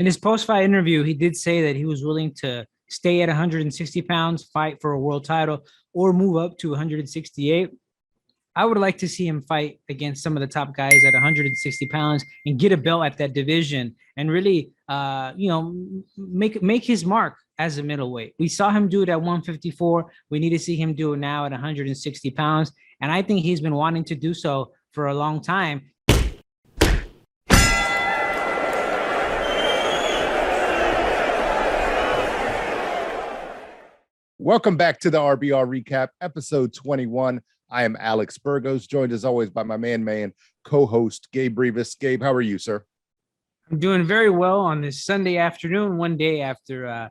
In his post-fight interview, he did say that he was willing to stay at 160 pounds, fight for a world title, or move up to 168. I would like to see him fight against some of the top guys at 160 pounds and get a belt at that division and really, make his mark as a middleweight. We saw him do it at 154. We need to see him do it now at 160 pounds. And I think he's been wanting to do so for a long time. Welcome back to the RBR Recap, episode 21. I am Alex Burgos, joined as always by my man, co-host Gabe Rivas. Gabe, how are you, sir? I'm doing very well on this Sunday afternoon, one day after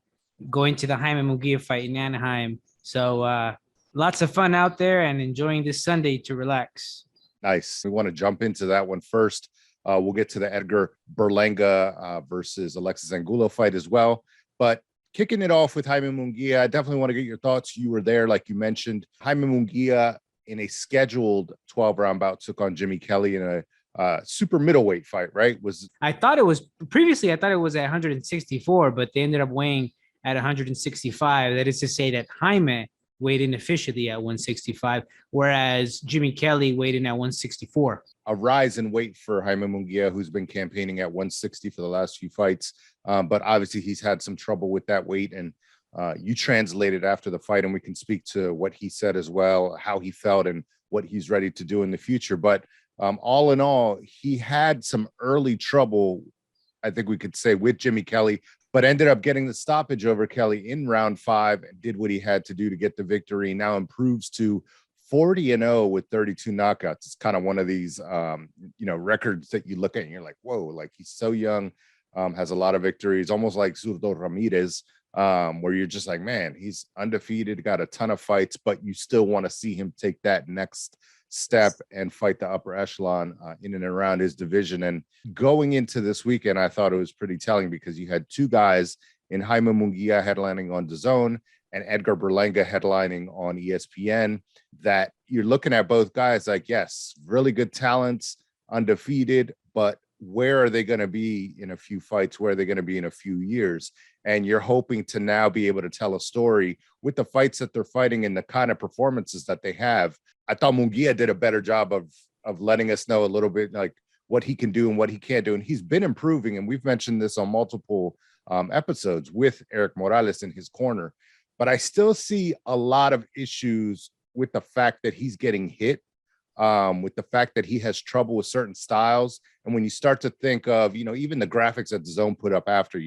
going to the Jaime Munguia fight in Anaheim. So lots of fun out there and enjoying this Sunday to relax. Nice. We want to jump into that one first. We'll get to the Edgar Berlanga versus Alexis Angulo fight as well. But kicking it off with Jaime Munguia, I definitely want to get your thoughts. You were there, like you mentioned. Jaime Munguia, in a scheduled 12-round bout, took on Jimmy Kelly in a super middleweight fight, right? I thought it was at 164, but they ended up weighing at 165. That is to say that Jaime weighed in officially at 165, whereas Jimmy Kelly weighed in at 164. A rise in weight for Jaime Munguia, who's been campaigning at 160 for the last few fights. But obviously he's had some trouble with that weight. And you translated after the fight, and we can speak to what he said as well, how he felt and what he's ready to do in the future. But all in all, he had some early trouble, I think we could say, with Jimmy Kelly, but ended up getting the stoppage over Kelly in round 5 and did what he had to do to get the victory. Now improves to 40-0 with 32 knockouts. It's kind of one of these, records that you look at and you're like, whoa, like he's so young, has a lot of victories, almost like Zurdo Ramirez, where you're just like, man, he's undefeated, got a ton of fights, but you still want to see him take that next step and fight the upper echelon in and around his division. And going into this weekend, I thought it was pretty telling because you had two guys in Jaime Munguia headlining on DAZN and Edgar Berlanga headlining on ESPN, that you're looking at both guys like, yes, really good talents, undefeated, but where are they going to be in a few fights? Where are they going to be in a few years? And you're hoping to now be able to tell a story with the fights that they're fighting and the kind of performances that they have. I thought Munguia did a better job of letting us know a little bit like what he can do and what he can't do. And he's been improving. And we've mentioned this on multiple episodes with Eric Morales in his corner. But I still see a lot of issues with the fact that he's getting hit, with the fact that he has trouble with certain styles. And when you start to think of, even the graphics that DAZN put up after,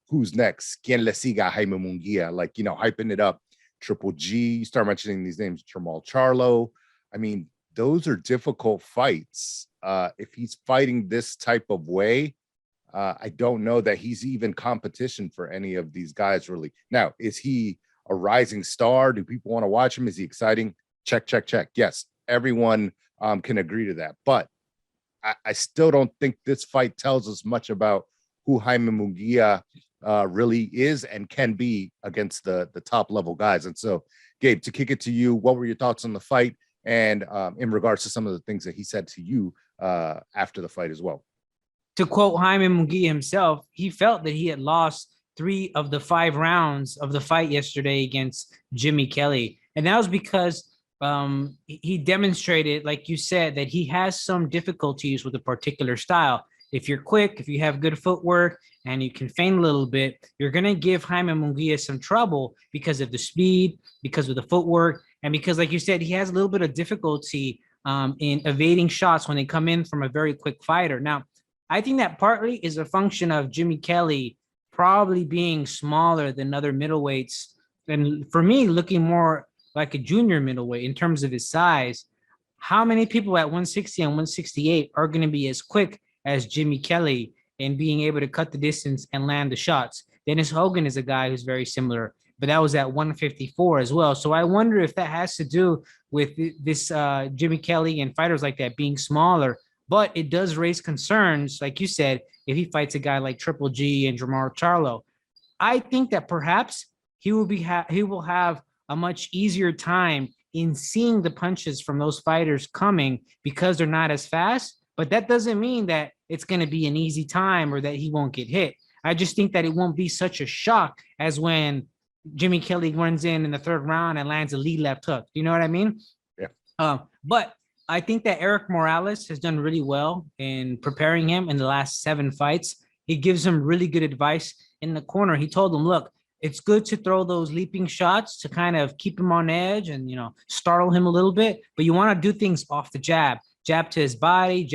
who's next? Quien le siga Jaime Munguia? Like, hyping it up. Triple G, you start mentioning these names, Jamal Charlo. I mean, those are difficult fights. If he's fighting this type of way, I don't know that he's even competition for any of these guys, really. Now, is he a rising star? Do people want to watch him? Is he exciting? Check. Yes, everyone can agree to that. But I still don't think this fight tells us much about who Jaime Munguia really is and can be against the top level guys. And so, Gabe, to kick it to you, what were your thoughts on the fight and in regards to some of the things that he said to you after the fight as well? To quote Jaime Munguia himself, he felt that he had lost 3 of the 5 rounds of the fight yesterday against Jimmy Kelly. And that was because he demonstrated, like you said, that he has some difficulties with a particular style. If you're quick, if you have good footwork and you can feint a little bit, you're going to give Jaime Munguia some trouble because of the speed, because of the footwork, and because, like you said, he has a little bit of difficulty in evading shots when they come in from a very quick fighter. Now, I think that partly is a function of Jimmy Kelly probably being smaller than other middleweights, and for me, looking more like a junior middleweight in terms of his size. How many people at 160 and 168 are going to be as quick as Jimmy Kelly in being able to cut the distance and land the shots? Dennis Hogan is a guy who's very similar, but that was at 154 as well. So I wonder if that has to do with this Jimmy Kelly and fighters like that being smaller. But it does raise concerns, like you said, if he fights a guy like Triple G and Jamal Charlo. I think that perhaps he will have a much easier time in seeing the punches from those fighters coming because they're not as fast. But that doesn't mean that it's going to be an easy time or that he won't get hit. I just think that it won't be such a shock as when Jimmy Kelly runs in the third round and lands a lead left hook. You know what I mean? Yeah. But I think that Eric Morales has done really well in preparing him in the last 7 fights. He gives him really good advice in the corner. He told him, look, it's good to throw those leaping shots to kind of keep him on edge and, startle him a little bit, but you want to do things off the jab to his body,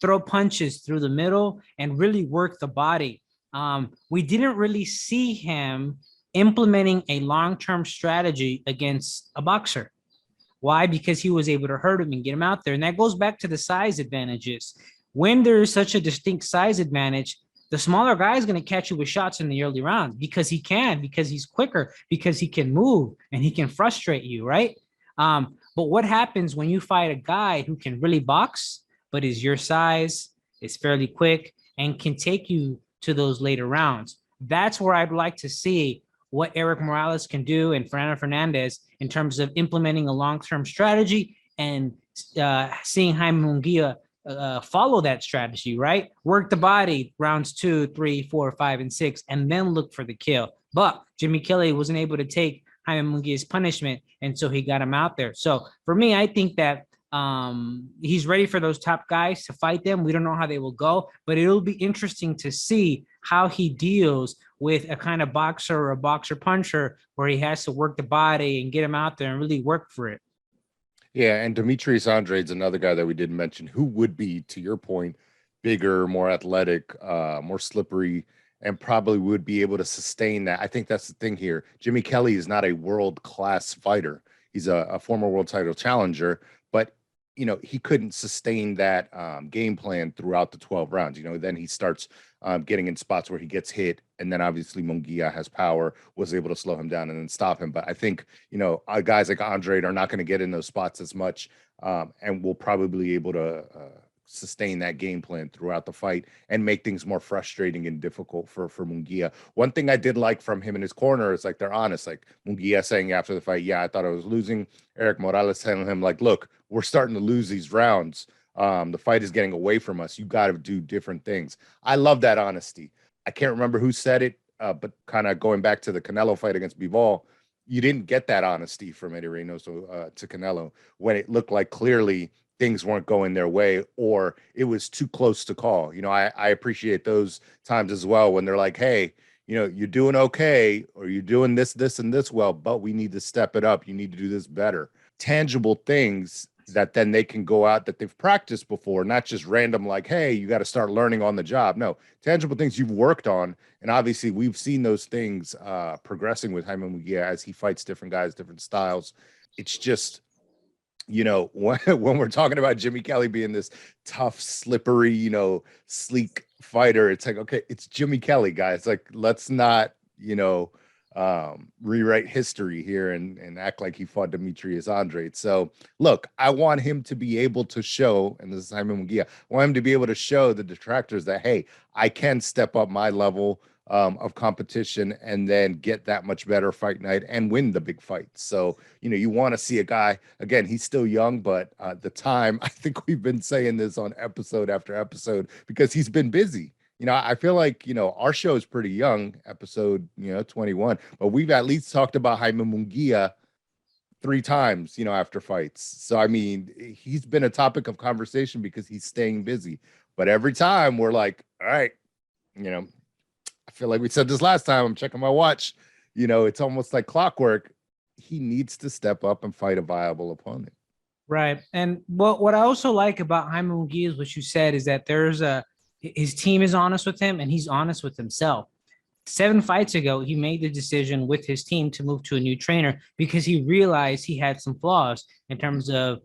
throw punches through the middle and really work the body. We didn't really see him implementing a long-term strategy against a boxer. Why? Because he was able to hurt him and get him out there. And that goes back to the size advantages. When there is such a distinct size advantage, the smaller guy is going to catch you with shots in the early rounds because he's quicker, because he can move and he can frustrate you, right? But what happens when you fight a guy who can really box, but is your size, is fairly quick, and can take you to those later rounds? That's where I'd like to see what Eric Morales can do and Fernando Fernandez in terms of implementing a long-term strategy and seeing Jaime Munguia follow that strategy, right? Work the body rounds 2, 3, 4, 5, and 6, and then look for the kill. But Jimmy Kelly wasn't able to take Jaime Munguia's punishment, and so he got him out there. So for me, I think that he's ready for those top guys to fight them. We don't know how they will go, but it'll be interesting to see how he deals with a kind of boxer or a boxer puncher where he has to work the body and get him out there and really work for it. Yeah, and Demetrius Andrade's another guy that we didn't mention who would be, to your point, bigger, more athletic, more slippery, and probably would be able to sustain that. I think that's the thing here. Jimmy Kelly is not a world-class fighter. He's a former world title challenger, but he couldn't sustain that game plan throughout the 12 rounds. Then he starts getting in spots where he gets hit, and then obviously Munguia has power, was able to slow him down and then stop him. But I think guys like Andrade are not going to get in those spots as much, and will probably be able to sustain that game plan throughout the fight and make things more frustrating and difficult for Munguia. One thing I did like from him in his corner is they're honest. Like Munguia saying after the fight, yeah, I thought I was losing. Eric Morales telling him look, we're starting to lose these rounds. The fight is getting away from us. You got to do different things. I love that honesty. I can't remember who said it, but kind of going back to the Canelo fight against Bivol, you didn't get that honesty from Eddie Reynoso to Canelo when it looked like clearly things weren't going their way or it was too close to call. I appreciate those times as well when they're like, hey, you're doing okay, or you're doing this, and this well, but we need to step it up. You need to do this better. Tangible things that then they can go out that they've practiced before, not just random hey, you got to start learning on the job. No, tangible things you've worked on. And obviously we've seen those things progressing with Jaime Munguia as he fights different guys, different styles. It's just, when we're talking about Jimmy Kelly being this tough, slippery, sleek fighter, it's okay, it's Jimmy Kelly, guys. Let's not, rewrite history here and act like he fought Demetrius Andrade. So look, I want him to be able to show, and this is Jaime Munguia, I want him to be able to show the detractors that, hey, I can step up my level of competition and then get that much better fight night and win the big fights. So, you want to see a guy, again, he's still young, but the time, I think we've been saying this on episode after episode because he's been busy. I feel like, our show is pretty young, episode, 21, but we've at least talked about Jaime Munguia 3 times, after fights. So, I mean, he's been a topic of conversation because he's staying busy. But every time we're like, all right, I feel like we said this last time, I'm checking my watch, it's almost like clockwork. He needs to step up and fight a viable opponent. Right. And what I also like about Jaime Munguia is what you said is that his team is honest with him and he's honest with himself. 7 fights ago, he made the decision with his team to move to a new trainer because he realized he had some flaws in terms of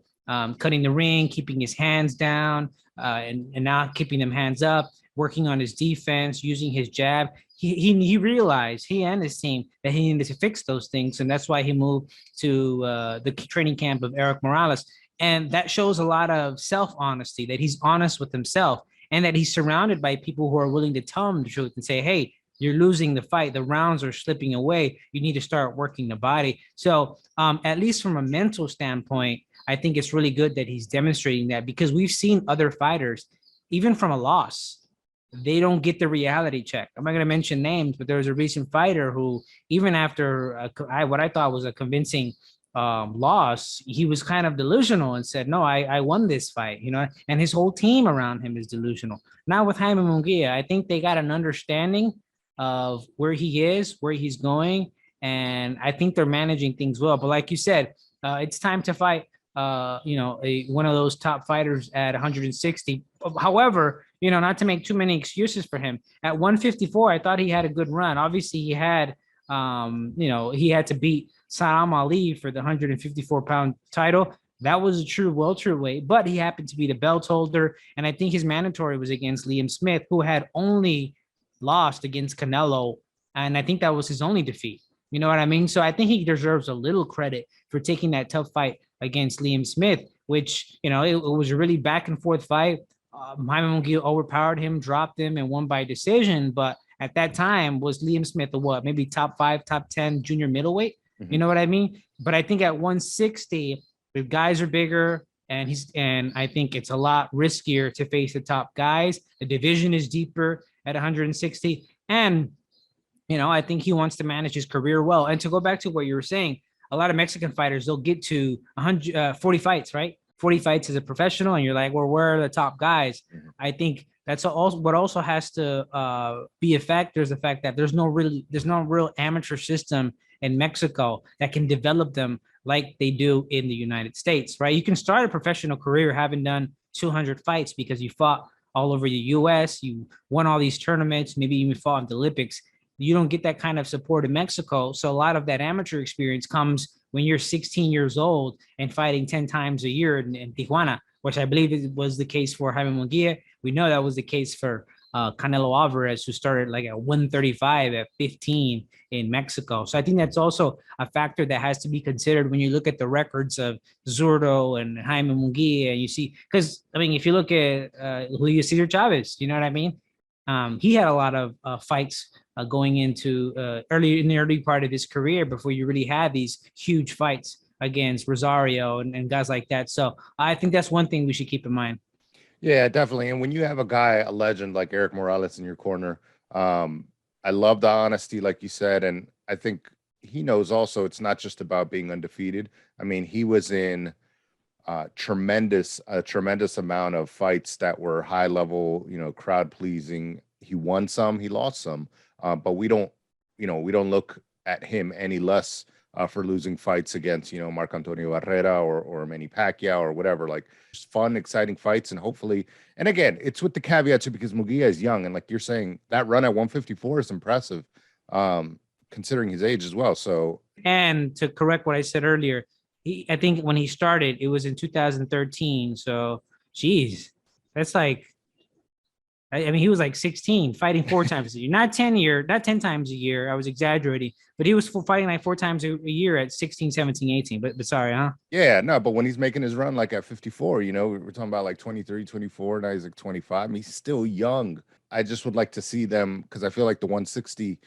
cutting the ring, keeping his hands down, and not keeping them hands up, working on his defense, using his jab. He realized, he and his team, that he needed to fix those things. And that's why he moved to the training camp of Eric Morales. And that shows a lot of self-honesty, that he's honest with himself and that he's surrounded by people who are willing to tell him the truth and say, hey, you're losing the fight. The rounds are slipping away. You need to start working the body. So at least from a mental standpoint, I think it's really good that he's demonstrating that because we've seen other fighters, even from a loss, they don't get the reality check. I'm not going to mention names, but there was a recent fighter who, even after what I thought was a convincing loss, he was kind of delusional and said, "No, I won this fight," and his whole team around him is delusional. Now with Jaime Munguia, I think they got an understanding of where he is, where he's going, and I think they're managing things well. But like you said, it's time to fight. One of those top fighters at 160. However, not to make too many excuses for him. At 154, I thought he had a good run. Obviously, he had to beat Saddam Ali for the 154-pound title. That was a true welterweight, but he happened to be the belt holder. And I think his mandatory was against Liam Smith, who had only lost against Canelo. And I think that was his only defeat. You know what I mean? So I think he deserves a little credit for taking that tough fight against Liam Smith, which, it was a really back and forth fight. Jaime Munguia overpowered him, dropped him, and won by decision. But at that time, was Liam Smith maybe top 5, top 10 junior middleweight? Mm-hmm. You know what I mean? But I think at 160, the guys are bigger, and I think it's a lot riskier to face the top guys. The division is deeper at 160, and I think he wants to manage his career well. And to go back to what you were saying, a lot of Mexican fighters, they'll get to 40 fights, right? 40 fights as a professional, and you're like, well, where are the top guys? Mm-hmm. I think that's also what also has to be a factor is the fact that there's no real amateur system in Mexico that can develop them like they do in the United States, right? You can start a professional career having done 200 fights because you fought all over the U.S., you won all these tournaments, maybe even fought in the Olympics. You don't get that kind of support in Mexico. So a lot of that amateur experience comes when you're 16 years old and fighting 10 times a year in Tijuana, which I believe was the case for Jaime Munguia. We know that was the case for Canelo Alvarez, who started like at 135 at 15 in Mexico. So I think that's also a factor that has to be considered when you look at the records of Zurdo and Jaime Munguia. And you see, because, if you look at Julio Cesar Chavez, you know what I mean? He had a lot of fights going into in the early part of his career before you really had these huge fights against Rosario and guys like that. So I think that's one thing we should keep in mind. Yeah, definitely. And when you have a legend like Eric Morales in your corner, I love the honesty, like you said. And I think he knows also it's not just about being undefeated. He was in a tremendous amount of fights that were high level, crowd pleasing. He won some, he lost some, but we don't look at him any less for losing fights against, Marc Antonio Barrera or Manny Pacquiao or whatever. Like, just fun, exciting fights, and hopefully, and again, it's with the caveat too, because Munguia is young, and like you're saying, that run at 154 is impressive, considering his age as well. So, and to correct what I said earlier, I think when he started, it was in 2013. So, geez, that's like, he was like 16, fighting 4 times a year, not 10 times a year. I was exaggerating, but he was fighting like 4 times a year at 16, 17, 18. But sorry, huh? Yeah, no, but when he's making his run like at 54, we're talking about like 23, 24. Now he's like 25. He's still young. I just would like to see them, because I feel like the 160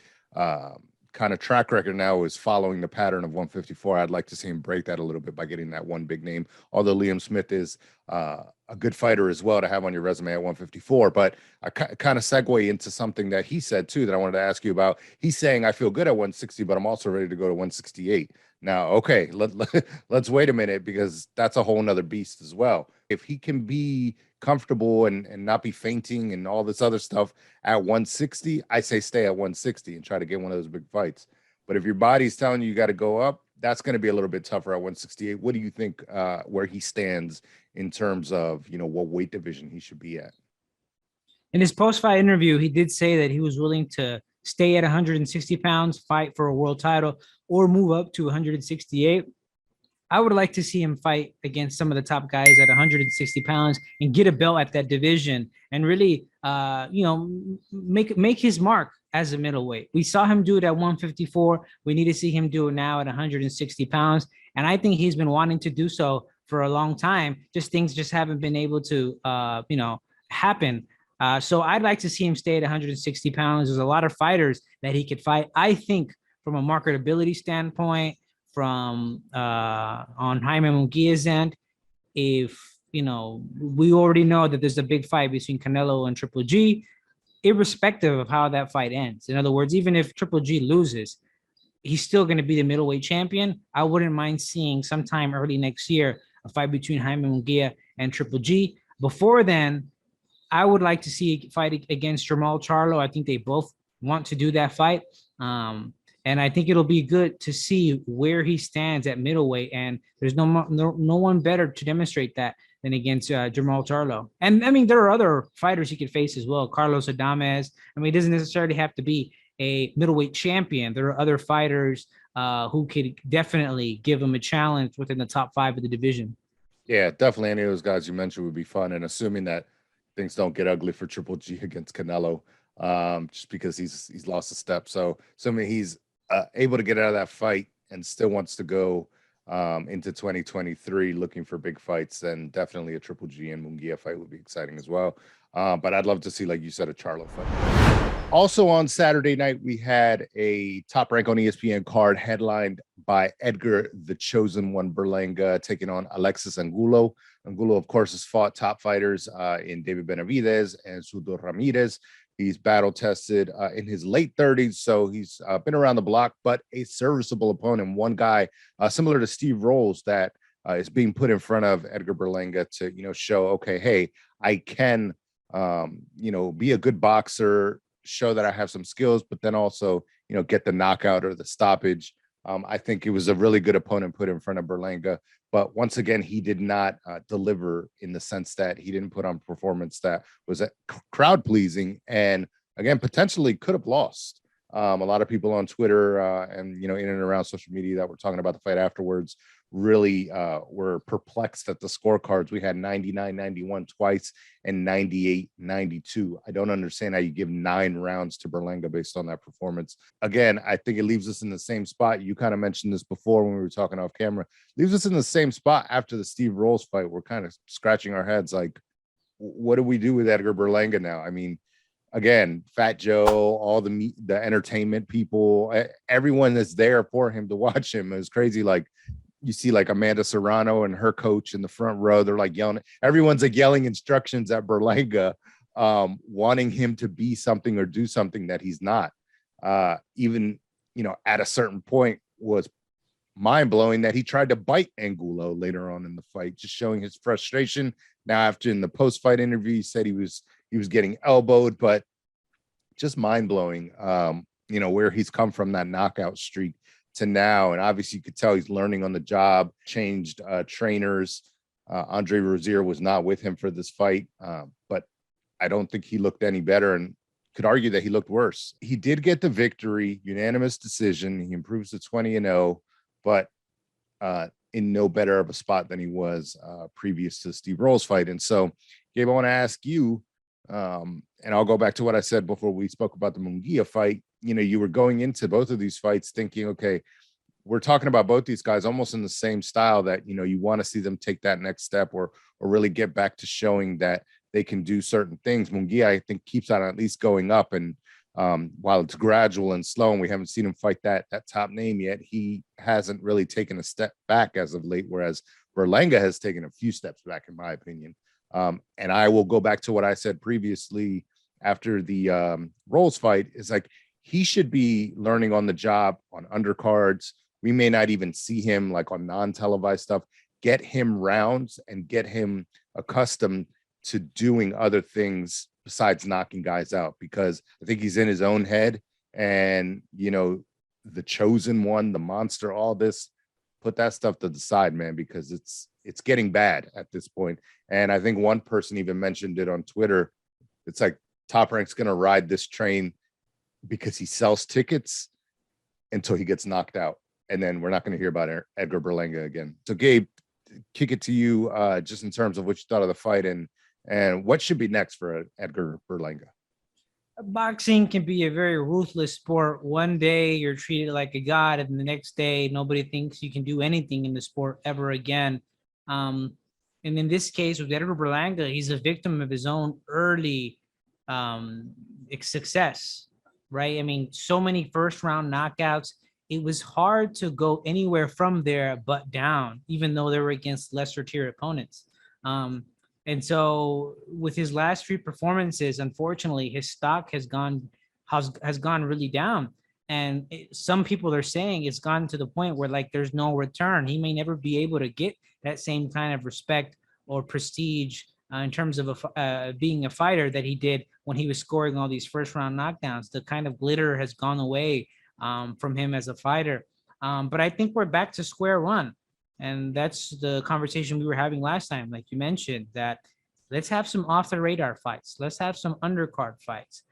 kind of track record now is following the pattern of 154. I'd like to see him break that a little bit by getting that one big name. Although Liam Smith is a good fighter as well to have on your resume at 154. But I kind of segue into something that he said too that I wanted to ask you about. He's saying, I feel good at 160, but I'm also ready to go to 168. Now, okay, let's wait a minute, because that's a whole nother beast as well. If he can be comfortable and not be fainting and all this other stuff at 160, I say stay at 160 and try to get one of those big fights. But if your body's telling you got to go up, that's going to be a little bit tougher at 168. What do you think where he stands in terms of, what weight division he should be at? In his post-fight interview, he did say that he was willing to stay at 160 pounds, fight for a world title, or move up to 168. I would like to see him fight against some of the top guys at 160 pounds and get a belt at that division and really, make his mark as a middleweight. We saw him do it at 154. We need to see him do it now at 160 pounds. And I think he's been wanting to do so for a long time. Things just haven't been able to, happen. So I'd like to see him stay at 160 pounds. There's a lot of fighters that he could fight. I think from a marketability standpoint, from on Jaime Munguia's end, if we already know that there's a big fight between Canelo and Triple G, irrespective of how that fight ends. In other words, even if Triple G loses, he's still going to be the middleweight champion. I wouldn't mind seeing sometime early next year a fight between Jaime Munguia and Triple G. Before then, I would like to see a fight against Jamal Charlo. I think they both want to do that fight. And I think it'll be good to see where he stands at middleweight. And there's no one better to demonstrate that than against Jamal Charlo. And I mean, there are other fighters he could face as well. Carlos Adames. I mean, it doesn't necessarily have to be a middleweight champion. There are other fighters who could definitely give him a challenge within the top 5 of the division. Yeah, definitely. Any of those guys you mentioned would be fun. And assuming that things don't get ugly for Triple G against Canelo, just because he's lost a step. So assuming he's able to get out of that fight and still wants to go into 2023 looking for big fights, then definitely a Triple G and Munguia fight would be exciting as well. But I'd love to see, like you said, a Charlo fight. Also on Saturday night, we had a Top Rank on ESPN card headlined by Edgar, the Chosen One Berlanga, taking on Alexis Angulo. Angulo, of course, has fought top fighters in David Benavidez and Sudo Ramirez. He's battle tested in his late 30s, so he's been around the block, but a serviceable opponent. One guy similar to Steve Rolls that is being put in front of Edgar Berlanga to, show, okay, hey, I can, be a good boxer, show that I have some skills, but then also, get the knockout or the stoppage. I think it was a really good opponent put in front of Berlanga. But once again, he did not deliver in the sense that he didn't put on performance that was crowd pleasing, and again, potentially could have lost. A lot of people on Twitter and in and around social media that were talking about the fight afterwards really were perplexed at the scorecards. We had 99-91 twice and 98-92. I don't understand how you give 9 rounds to Berlanga based on that performance. Again, I think it leaves us in the same spot. You kind of mentioned this before when we were talking off camera. Leaves us in the same spot after the Steve Rolls fight. We're kind of scratching our heads like, what do we do with Edgar Berlanga now? I mean, again, Fat Joe, all the entertainment people, everyone that's there for him to watch him. It was crazy. Like, you see like Amanda Serrano and her coach in the front row. They're like yelling. Everyone's like yelling instructions at Berlanga, wanting him to be something or do something that he's not. Even, at a certain point was mind-blowing that he tried to bite Angulo later on in the fight, just showing his frustration. Now, after in the post-fight interview, he said he was getting elbowed, but just mind-blowing, where he's come from, that knockout streak to now. And obviously you could tell he's learning on the job, changed trainers. Andre Rozier was not with him for this fight, but I don't think he looked any better, and could argue that he looked worse. He did get the victory, unanimous decision. He improves to 20-0, but in no better of a spot than he was previous to the Steve Rolls fight. And so, Gabe, I want to ask you, and I'll go back to what I said before we spoke about the Munguia fight. You were going into both of these fights thinking, okay, we're talking about both these guys almost in the same style that, you want to see them take that next step or really get back to showing that they can do certain things. Munguia, I think, keeps on at least going up. And while it's gradual and slow and we haven't seen him fight that top name yet, he hasn't really taken a step back as of late, whereas Berlanga has taken a few steps back, in my opinion. And I will go back to what I said previously after the Rolls fight, is like, he should be learning on the job on undercards. We may not even see him like on non-televised stuff. Get him rounds and get him accustomed to doing other things besides knocking guys out, because I think he's in his own head. And, the Chosen One, the monster, all this, put that stuff to the side, man, because it's getting bad at this point. And I think one person even mentioned it on Twitter. It's like Top Rank's going to ride this train because he sells tickets until he gets knocked out. And then we're not going to hear about Edgar Berlanga again. So, Gabe, kick it to you just in terms of what you thought of the fight and what should be next for Edgar Berlanga. Boxing can be a very ruthless sport. One day you're treated like a god, and the next day nobody thinks you can do anything in the sport ever again. And in this case with Edgar Berlanga, he's a victim of his own early success, right? I mean, so many first round knockouts. It was hard to go anywhere from there but down, even though they were against lesser tier opponents. And And so with his last three performances, unfortunately, his stock has gone really down. And some people are saying it's gotten to the point where like there's no return. He may never be able to get that same kind of respect or prestige in terms of being a fighter that he did when he was scoring all these first round knockdowns. The kind of glitter has gone away from him as a fighter. But I think we're back to square one. And that's the conversation we were having last time. Like you mentioned, that let's have some off the radar fights. Let's have some undercard fights.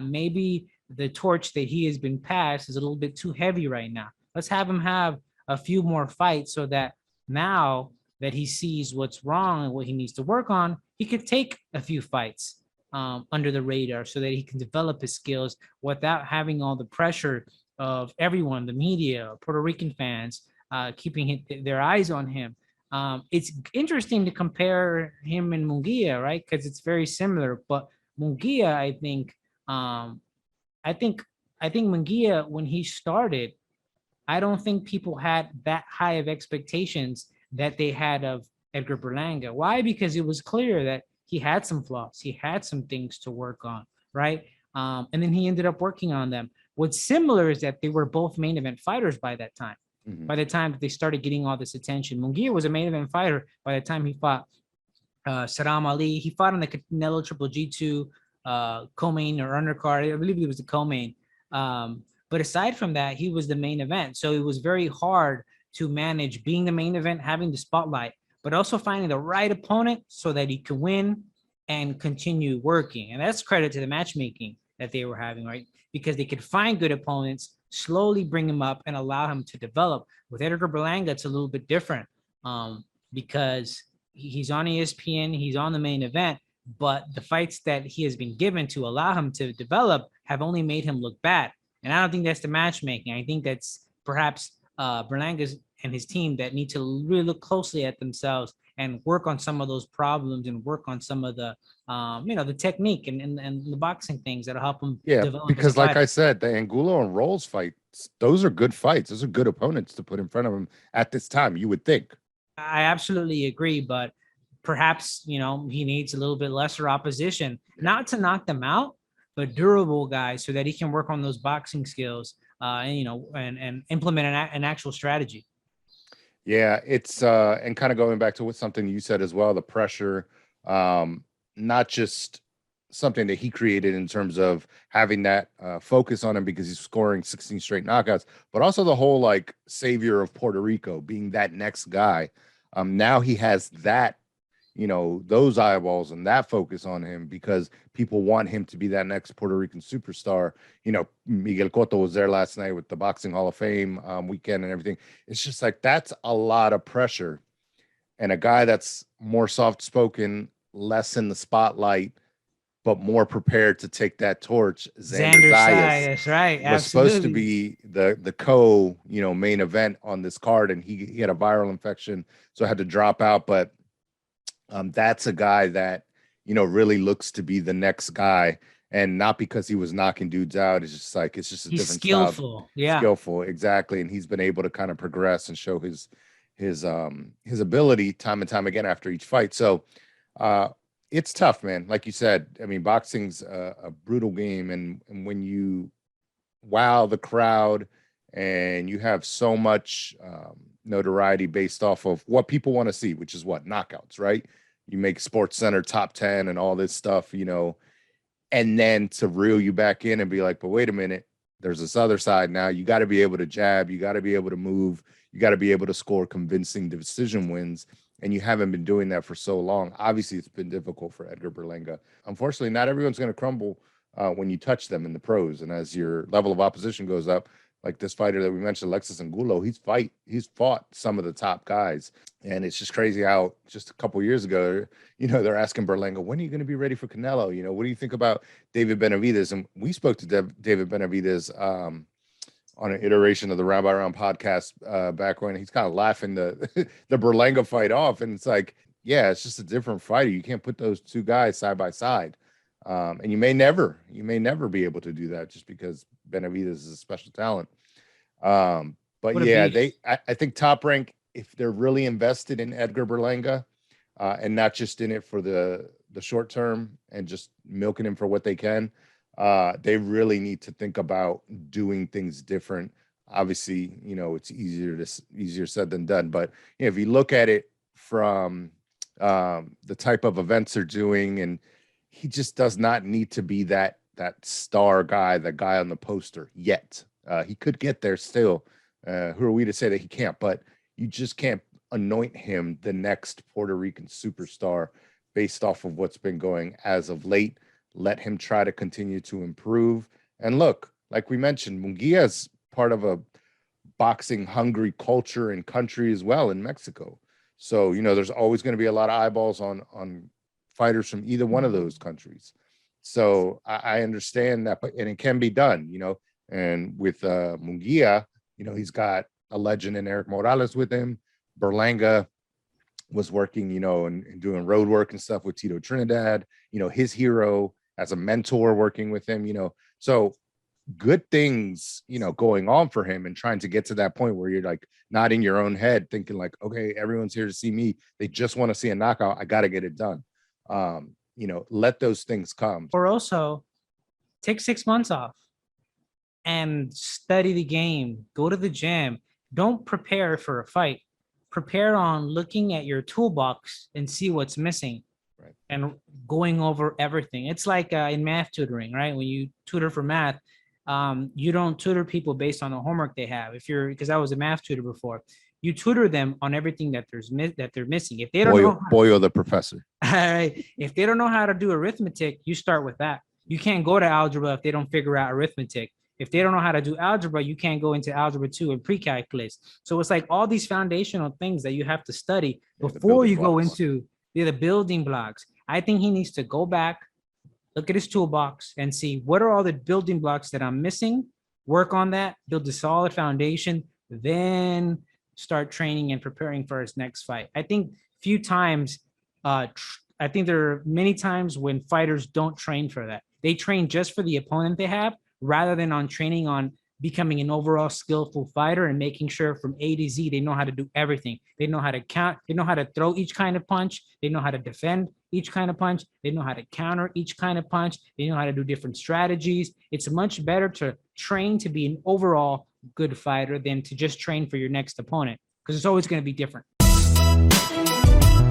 Maybe the torch that he has been passed is a little bit too heavy right now. Let's have him have a few more fights so that now that he sees what's wrong and what he needs to work on, he could take a few fights under the radar so that he can develop his skills without having all the pressure of everyone, the media, Puerto Rican fans, keeping their eyes on him. It's interesting to compare him and Munguia, right? Because it's very similar. But Munguia, I think, I think Munguia, when he started, I don't think people had that high of expectations that they had of Edgar Berlanga. Why? Because it was clear that he had some flaws, he had some things to work on, right? And then he ended up working on them. What's similar is that they were both main event fighters by that time. Mm-hmm. By the time that they started getting all this attention, Munguia was a main event fighter by the time he fought Saddam Ali. He fought on the Canelo Triple G2 co-main or undercard. I believe he was the co-main. But aside from that, he was the main event. So it was very hard to manage being the main event, having the spotlight, but also finding the right opponent so that he could win and continue working. And that's credit to the matchmaking that they were having, right? Because they could find good opponents, slowly bring him up and allow him to develop. With Edgar Berlanga, it's a little bit different because he's on ESPN, he's on the main event, but the fights that he has been given to allow him to develop have only made him look bad. And I don't think that's the matchmaking. I think that's perhaps Berlanga's and his team that need to really look closely at themselves and work on some of those problems and work on some of the, the technique and the boxing things that'll help them. Yeah, because like I said, the Angulo and Rolls fights, those are good fights. Those are good opponents to put in front of him at this time, you would think. I absolutely agree, but perhaps, he needs a little bit lesser opposition, not to knock them out, but durable guys so that he can work on those boxing skills and implement an actual strategy. Yeah, it's and kind of going back to something you said as well, the pressure, not just something that he created in terms of having that focus on him because he's scoring 16 straight knockouts, but also the whole like savior of Puerto Rico being that next guy. Now he has that, those eyeballs and that focus on him because people want him to be that next Puerto Rican superstar. Miguel Cotto was there last night with the Boxing Hall of Fame weekend and everything. It's just like, that's a lot of pressure. And a guy that's more soft-spoken, less in the spotlight, but more prepared to take that torch. Xander Zayas, right? Was supposed to be the main event on this card, and he had a viral infection, so had to drop out. But that's a guy that really looks to be the next guy, and not because he was knocking dudes out. It's just a different skillful, style. Skillful, exactly. And he's been able to kind of progress and show his ability time and time again after each fight. So it's tough, man. Like you said, I mean, boxing's a brutal game, and when you wow the crowd and you have so much notoriety based off of what people want to see, which is what? Knockouts, right? You make Sports Center top 10 and all this stuff, and then to reel you back in and be like, but wait a minute, there's this other side now. You got to be able to jab, you got to be able to move, you got to be able to score convincing decision wins. And you haven't been doing that for so long. Obviously, it's been difficult for Edgar Berlanga. Unfortunately, not everyone's going to crumble when you touch them in the pros. And as your level of opposition goes up, like this fighter that we mentioned, Alexis Angulo, he's fought some of the top guys. And it's just crazy how just a couple of years ago, they're asking Berlanga, when are you going to be ready for Canelo? What do you think about David Benavidez? And we spoke to David Benavidez on an iteration of the Round by Round podcast back when he's kind of laughing the Berlanga fight off. And it's like, yeah, it's just a different fighter. You can't put those two guys side by side. And you may never be able to do that just because Benavidez is a special talent. But yeah, I think Top Rank, if they're really invested in Edgar Berlanga, and not just in it for the short term and just milking him for what they can. They really need to think about doing things different. Obviously, it's easier said than done. But if you look at it from the type of events they're doing, and he just does not need to be that star guy, the guy on the poster yet. He could get there still. Who are we to say that he can't? But you just can't anoint him the next Puerto Rican superstar based off of what's been going as of late. Let him try to continue to improve. And look, like we mentioned, Munguia is part of a boxing hungry culture and country as well in Mexico. So, there's always going to be a lot of eyeballs on fighters from either one of those countries. So I understand that, and it can be done, and with Munguia, he's got a legend in Eric Morales with him. Berlanga was working, and doing road work and stuff with Tito Trinidad, his hero as a mentor working with him, so good things, going on for him and trying to get to that point where you're like not in your own head thinking like, okay, everyone's here to see me. They just want to see a knockout. I got to get it done. Let those things come. Or also take 6 months off and study the game, go to the gym. Don't prepare for a fight. Prepare on looking at your toolbox and see what's missing. Right. And going over everything. It's like in math tutoring, right? When you tutor for math, you don't tutor people based on the homework they have. Because I was a math tutor before, you tutor them on everything that they're missing. If they don't know Boyo the professor. If they don't know how to do arithmetic, you start with that. You can't go to algebra if they don't figure out arithmetic. If they don't know how to do algebra, you can't go into algebra 2 and pre-calculus. So it's like all these foundational things that you have to study before you go into the building blocks. I think he needs to go back, look at his toolbox and see what are all the building blocks that I'm missing, work on that, build a solid foundation, then start training and preparing for his next fight. I think I think there are many times when fighters don't train for that. They train just for the opponent they have, rather than on training on becoming an overall skillful fighter and making sure from A to Z, they know how to do everything. They know how to count. They know how to throw each kind of punch. They know how to defend each kind of punch. They know how to counter each kind of punch. They know how to do different strategies. It's much better to train to be an overall good fighter than to just train for your next opponent, because it's always going to be different.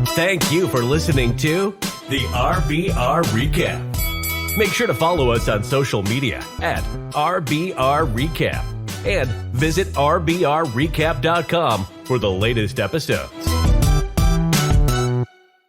Thank you for listening to the RBR Recap. Make sure to follow us on social media at RBR Recap and visit RBRRecap.com for the latest episodes.